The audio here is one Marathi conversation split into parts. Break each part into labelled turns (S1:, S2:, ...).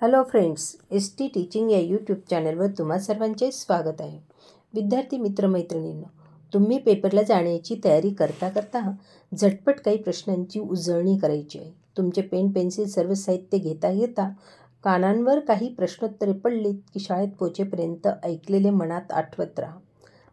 S1: Hello friends, S T teaching या यूट्यूब चॅनलवर तुम्हा सर्वांचे स्वागत आहे. विद्यार्थी मित्रमैत्रिणींनो, तुम्ही पेपरला जाण्याची तयारी करता झटपट काही प्रश्नांची उजळणी करायची आहे. तुमचे पेन पेन्सिल सर्व साहित्य घेता कानांवर काही प्रश्नोत्तरे पडलीत की शाळेत पोचेपर्यंत ऐकलेले मनात आठवत राहा.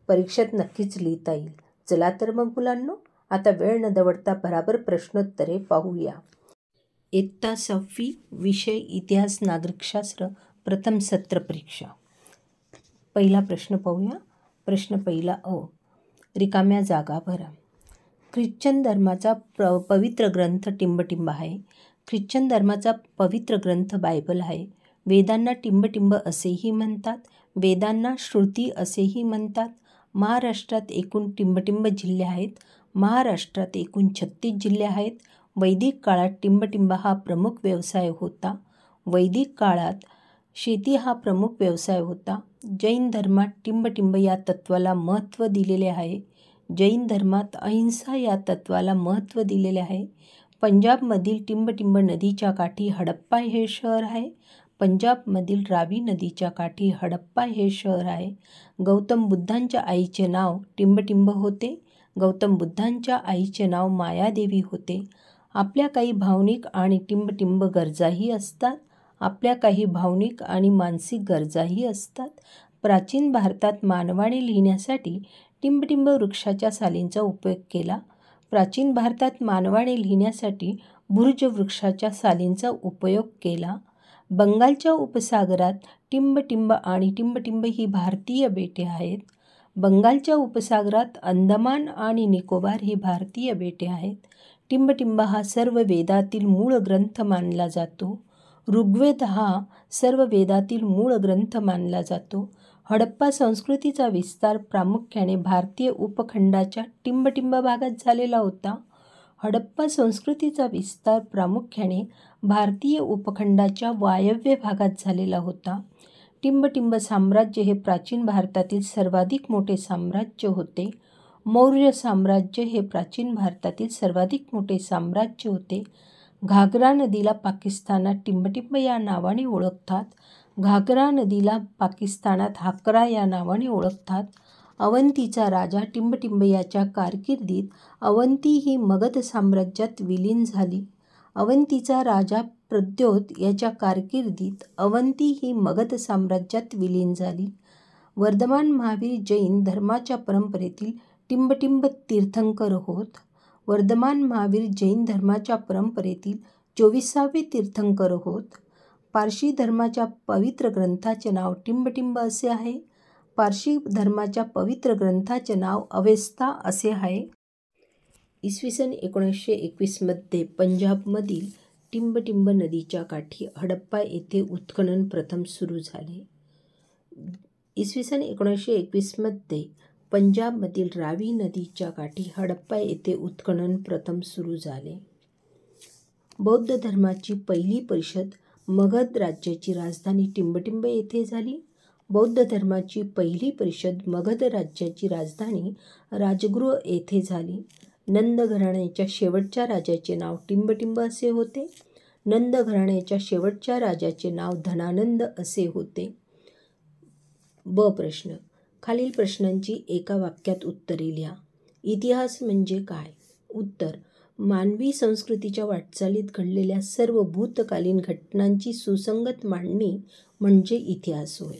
S1: परीक्षेत नक्कीच लिहिता येईल. चला तर मग मुलांनो, आता वेळ न दवडता भराभर प्रश्नोत्तरे पाहूया. इयत्ता 6वी, विषय इतिहास नागरिकशास्त्र, प्रथम सत्र परीक्षा. पहिला प्रश्न पाहूया. प्रश्न पहिला अ. रिकाम्या जागा भरा. ख्रिश्चन धर्माचा पवित्र ग्रंथ टिंबटिंब आहे. ख्रिश्चन धर्माचा पवित्र ग्रंथ बायबल आहे. वेदांना टिंबटिंब असेही म्हणतात. वेदांना श्रुती असेही म्हणतात. महाराष्ट्रात एकूण टिंबटिंब जिल्हे आहेत. महाराष्ट्रात एकूण 36 जिल्हे आहेत. वैदिक काळात टिंबटिंब हा प्रमुख व्यवसाय होता. वैदिक काळात शेती हा प्रमुख व्यवसाय होता. जैन धर्मात टिंबटिंब या तत्वाला महत्त्व दिलेले आहे. जैन धर्मात अहिंसा या तत्वाला महत्त्व दिलेले आहे. पंजाबमधील टिंबटिंब नदीच्या काठी हडप्पा हे शहर आहे. पंजाबमधील रावी नदीच्या काठी हडप्पा हे शहर आहे. गौतम बुद्धांच्या आईचे नाव टिंबटिंब होते. गौतम बुद्धांच्या आईचे नाव मायादेवी होते. आपल्या काही भावनिक आणि टिंबटिंब गरजाही असतात. आपल्या काही भावनिक आणि मानसिक गरजाही असतात. प्राचीन भारतात मानवाने लिहिण्यासाठी टिंबटिंब वृक्षाच्या सालींचा उपयोग केला. प्राचीन भारतात मानवाने लिहिण्यासाठी बुर्ज वृक्षाच्या सालींचा उपयोग केला. बंगालच्या उपसागरात टिंबटिंब आणि टिंबटिंब ही भारतीय बेटे आहेत. बंगालच्या उपसागरात अंदमान आणि निकोबार ही भारतीय बेटे आहेत. टिंबटिंब हा सर्व वेदातील मूळ ग्रंथ मानला जातो. ऋग्वेद हा सर्व वेदातील मूळ ग्रंथ मानला जातो. हडप्पा संस्कृतीचा विस्तार प्रामुख्याने भारतीय उपखंडाच्या टिंबटिंब भागात झालेला होता. हडप्पा संस्कृतीचा विस्तार प्रामुख्याने भारतीय उपखंडाच्या वायव्य भागात झालेला होता. टिंबटिंब साम्राज्य हे प्राचीन भारतातील सर्वाधिक मोठे साम्राज्य होते. मौर्य साम्राज्य हे प्राचीन भारतातील सर्वाधिक मोठे साम्राज्य होते. घागरा नदीला पाकिस्तानात टिंबटिंब या नावाने ओळखतात. घागरा नदीला पाकिस्तानात हाकरा या नावाने ओळखतात. अवंतीचा राजा टिंबटिंब याच्या कारकिर्दीत अवंती ही मगध साम्राज्यात विलीन झाली. अवंतीचा राजा प्रद्योत याच्या कारकिर्दीत अवंती ही मगध साम्राज्यात विलीन झाली. वर्धमान महावीर जैन धर्माच्या परंपरेतील टिंबटिंब तीर्थंकर होत. वर्धमान महावीर जैन धर्माच्या परंपरेतील 24वे तीर्थंकर होत. पारशी धर्माच्या पवित्र ग्रंथाचे नाव टिंबटिंब असे आहे. पारशी धर्माच्या पवित्र ग्रंथाचे नाव अवेस्ता असे आहे. इसवी सन 1921 मध्ये पंजाबमधील टिंबटिंब नदीच्या काठी हडप्पा येथे उत्खनन प्रथम सुरू झाले. इसवी सन 1921 मध्ये पंजाबमधील रावी नदीच्या काठी हडप्पा येथे उत्खनन प्रथम सुरू झाले. बौद्ध धर्माची पहिली परिषद मगध राज्याची राजधानी टिंबटिंब येथे झाली. बौद्ध धर्माची पहिली परिषद मगध राज्याची राजधानी राजगृह येथे झाली. नंद घराण्याच्या शेवटच्या राजाचे नाव टिंबटिंब असे होते. नंद घराण्याच्या शेवटच्या राजाचे नाव धनानंद असे होते. ब प्रश्न. खालील प्रश्नांची एका वाक्यात उत्तरे लिहा. इतिहास म्हणजे काय? उत्तर. मानवी संस्कृतीच्या वाटचालीत घडलेल्या सर्व भूतकालीन घटनांची सुसंगत मांडणी म्हणजे इतिहास होय.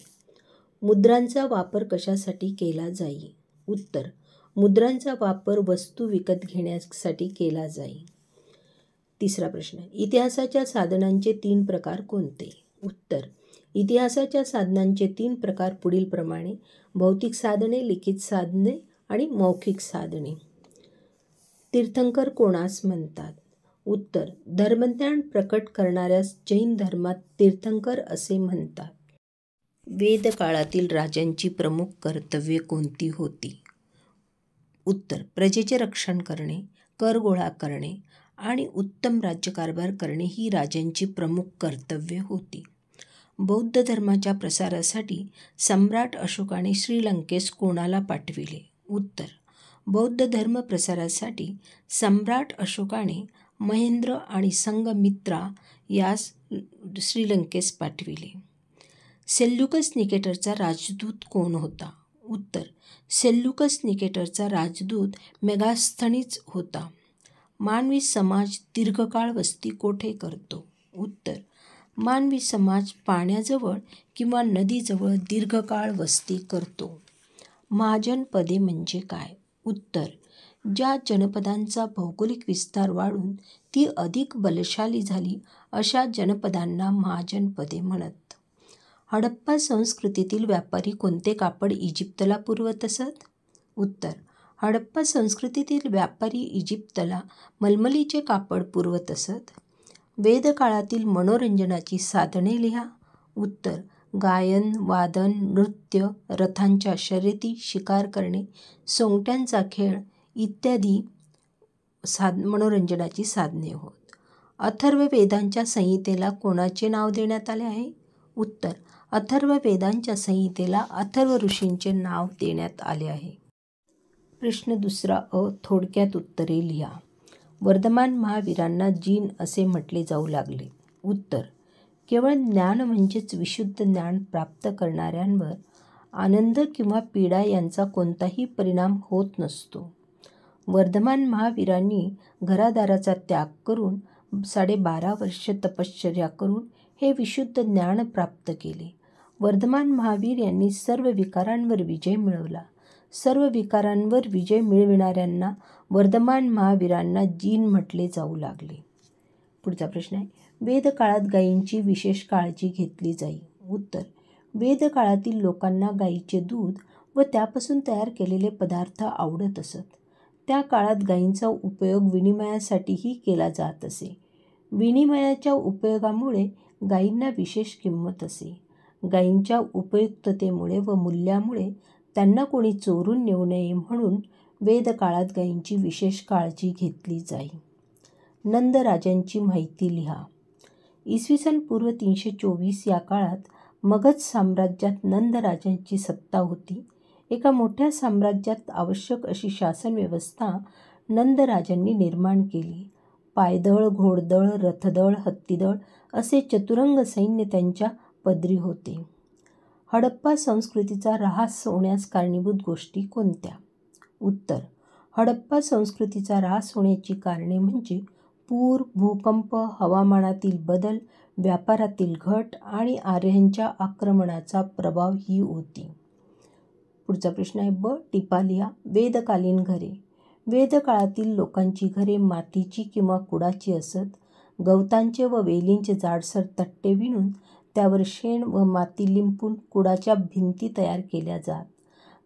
S1: मुद्रांचा वापर कशासाठी केला जाई? उत्तर. मुद्रांचा वापर वस्तू विकत घेण्यासाठी केला जाई. तिसरा प्रश्न. इतिहासाच्या साधनांचे 3 प्रकार कोणते? उत्तर. इतिहासाच्या साधनांचे 3 प्रकार पुढीलप्रमाणे: भौतिक साधने, लिखित साधने आणि मौखिक साधने. तीर्थंकर कोणास म्हणतात? उत्तर. धर्मज्ञान प्रकट करणाऱ्यास जैन धर्मात तीर्थंकर असे म्हणतात. वेदकाळातील राजांची प्रमुख कर्तव्ये कोणती होती? उत्तर. प्रजेचे रक्षण करणे, कर गोळा करणे आणि उत्तम राज्यकारभार करणे ही राजांची प्रमुख कर्तव्ये होती. बौद्ध धर्माच्या प्रसारासाठी सम्राट अशोकाने श्रीलंकेस कोणाला पाठविले? उत्तर. बौद्ध धर्म प्रसारासाठी सम्राट अशोकाने महेंद्र आणि संघमित्रा यास श्रीलंकेस पाठविले. सेल्युकस निकेटरचा राजदूत कोण होता? उत्तर, सेल्युकस निकेटरचा राजदूत मेगास्थनीज होता. मानवी समाज दीर्घकाळ वस्ती कोठे करतो? उत्तर, मानवी समाज पाण्याजवळ किंवा नदीजवळ दीर्घकाळ वस्ती करतो. महाजनपदे म्हणजे काय? उत्तर, ज्या जनपदांचा भौगोलिक विस्तार वाढून ती अधिक बलशाली झाली अशा जनपदांना महाजनपदे म्हणत. हडप्पा संस्कृतीतील व्यापारी कोणते कापड इजिप्तला पुरवत असत? उत्तर, हडप्पा संस्कृतीतील व्यापारी इजिप्तला मलमलीचे कापड पुरवत असत. वेदकाळातील मनोरंजनाची साधने लिहा. उत्तर, गायन, वादन, नृत्य, रथांच्या शर्यती, शिकार करणे, सोंगट्यांचा खेळ इत्यादी मनोरंजनाची साधने होत. अथर्ववेदांच्या संहितेला कोणाचे नाव देण्यात आले आहे? उत्तर, अथर्ववेदांच्या संहितेला अथर्व ऋषींचे नाव देण्यात आले आहे. प्रश्न दुसरा अ. थोडक्यात उत्तरे लिहा. वर्धमान महावीरांना जीन असे म्हटले जाऊ लागले. उत्तर, केवळ ज्ञान म्हणजेच विशुद्ध ज्ञान प्राप्त करणाऱ्यांवर आनंद किंवा पीडा यांचा कोणताही परिणाम होत नसतो. वर्धमान महावीरांनी घरादाराचा त्याग करून 12.5 वर्ष तपश्चर्या करून हे विशुद्ध ज्ञान प्राप्त केले. वर्धमान महावीर यांनी सर्व विकारांवर विजय मिळवला. सर्व विकारांवर विजय मिळविणाऱ्यांना वर्धमान महावीरांना जीन म्हटले जाऊ लागले. पुढचा प्रश्न आहे, वेदकाळात गायींची विशेष काळजी घेतली जाई. उत्तर, वेदकाळातील लोकांना गायीचे दूध व त्यापासून तयार केलेले पदार्थ आवडत असत. त्या काळात गायींचा उपयोग विनिमयासाठीही केला जात असे. विनिमयाच्या उपयोगामुळे गायींना विशेष किंमत असे. गायींच्या उपयुक्ततेमुळे व मूल्यामुळे त्यांना कोणी चोरून नेऊ नये म्हणून वेदकाळात गायींची विशेष काळजी घेतली जाई. नंदराजांची माहिती लिहा. इसवी पूर्व 324 या काळात मगध साम्राज्यात नंदराजांची सत्ता होती. एका मोठ्या साम्राज्यात आवश्यक अशी शासन व्यवस्था नंदराजांनी निर्माण केली. पायदळ, घोडदळ, रथदळ, हत्तीदळ असे चतुरंग सैन्य त्यांच्या पदरी होते. हडप्पा संस्कृतीचा ऱ्हास होण्यास कारणीभूत गोष्टी कोणत्या? उत्तर, हडप्पा संस्कृतीचा ऱ्हास होण्याची कारणे म्हणजे पूर, भूकंप, हवामानातील बदल, व्यापारातील घट आणि आर्यांच्या आक्रमणाचा प्रभाव ही होती. पुढचा प्रश्न आहे ब. टिपा लिहा. वेदकालीन घरे. वेदकाळातील लोकांची घरे मातीची किंवा कुडाची असत. गवतांचे व वेलींचे जाडसर तट्टे विणून त्यावर शेण व माती लिंपून कुडाच्या भिंती तयार केल्या जात.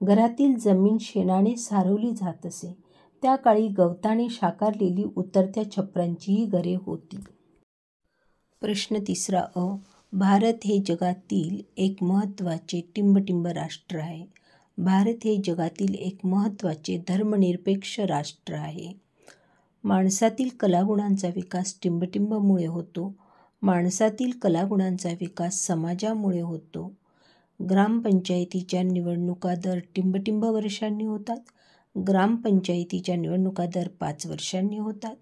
S1: घरातील जमीन शेणाने सारवली जात असे. त्या काळी गवताने शाकारलेली उतरत्या छपरांचीही घरे होती. प्रश्न तिसरा अ. भारत हे जगातील एक महत्त्वाचे टिंबटिंब राष्ट्र आहे. भारत हे जगातील एक महत्त्वाचे धर्मनिरपेक्ष राष्ट्र आहे. माणसातील कलागुणांचा विकास टिंबटिंबमुळे होतो. माणसातील कलागुणांचा विकास समाजामुळे होतो. ग्रामपंचायतीच्या निवडणुका दर टिंबटिंब वर्षांनी होतात. ग्रामपंचायतीच्या निवडणुका दर 5 वर्षांनी होतात.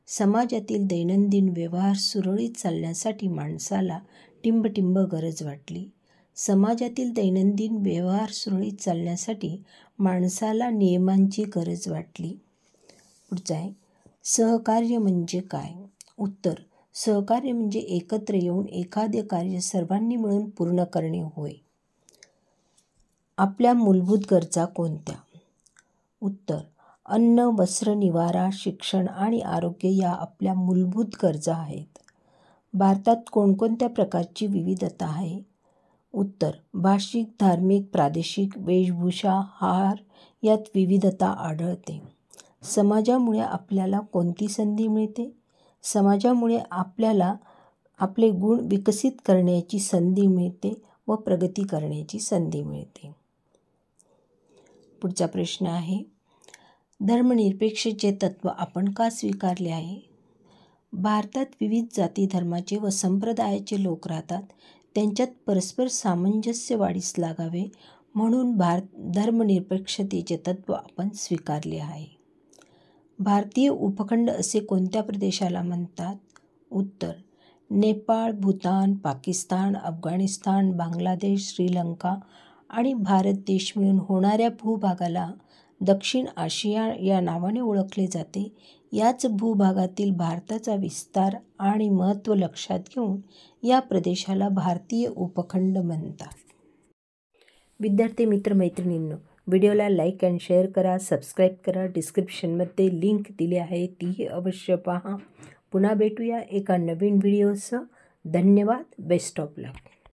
S1: समाजातील दैनंदिन व्यवहार सुरळीत चालण्यासाठी माणसाला टिंबटिंब गरज वाटली. समाजातील दैनंदिन व्यवहार सुरळीत चालण्यासाठी माणसाला नियमांची गरज वाटली. पुढचा आहे, सहकार्य म्हणजे काय? उत्तर, सहकार्य म्हणजे एकत्र येऊन एखादे कार्य सर्वांनी मिळून पूर्ण करणे होय. आपल्या मूलभूत गरजा कोणत्या? उत्तर, अन्न, वस्त्र, निवारा, शिक्षण आणि आरोग्य या आपल्या मूलभूत गरजा आहेत. भारतात कोणकोणत्या प्रकारची विविधता आहे? उत्तर, भाषिक, धार्मिक, प्रादेशिक, वेशभूषा, आहार यात विविधता आढळते. समाजामुळे आपल्याला कोणती संधी मिळते? समाजामुळे आपल्याला आपले गुण विकसित करण्याची संधी मिळते व प्रगती करण्याची संधी मिळते. पुढचा प्रश्न आहे, धर्मनिरपेक्षतेचे तत्त्व आपण का स्वीकारले आहे? भारतात विविध जाती धर्माचे व संप्रदायाचे लोक राहतात. त्यांच्यात परस्पर सामंजस्य वाढीस लागावे म्हणून धर्मनिरपेक्षतेचे तत्त्व आपण स्वीकारले आहे. भारतीय उपखंड असे कोणत्या प्रदेशाला म्हणतात? उत्तर, नेपाळ, भूतान, पाकिस्तान, अफगाणिस्तान, बांगलादेश, श्रीलंका आणि भारत देश मिळून होणाऱ्या भूभागाला दक्षिण आशिया या नावाने ओळखले जाते. याच भूभागातील भारताचा विस्तार आणि महत्त्व लक्षात घेऊन या प्रदेशाला भारतीय उपखंड म्हणतात. विद्यार्थी मित्रमैत्रिणींनो, व्हिडिओला लाईक अँड शेअर करा, सबस्क्राईब करा. डिस्क्रिप्शनमध्ये लिंक दिली आहे, तीही अवश्य पहा. पुन्हा भेटूया एका नवीन व्हिडिओसह. धन्यवाद. Best of luck.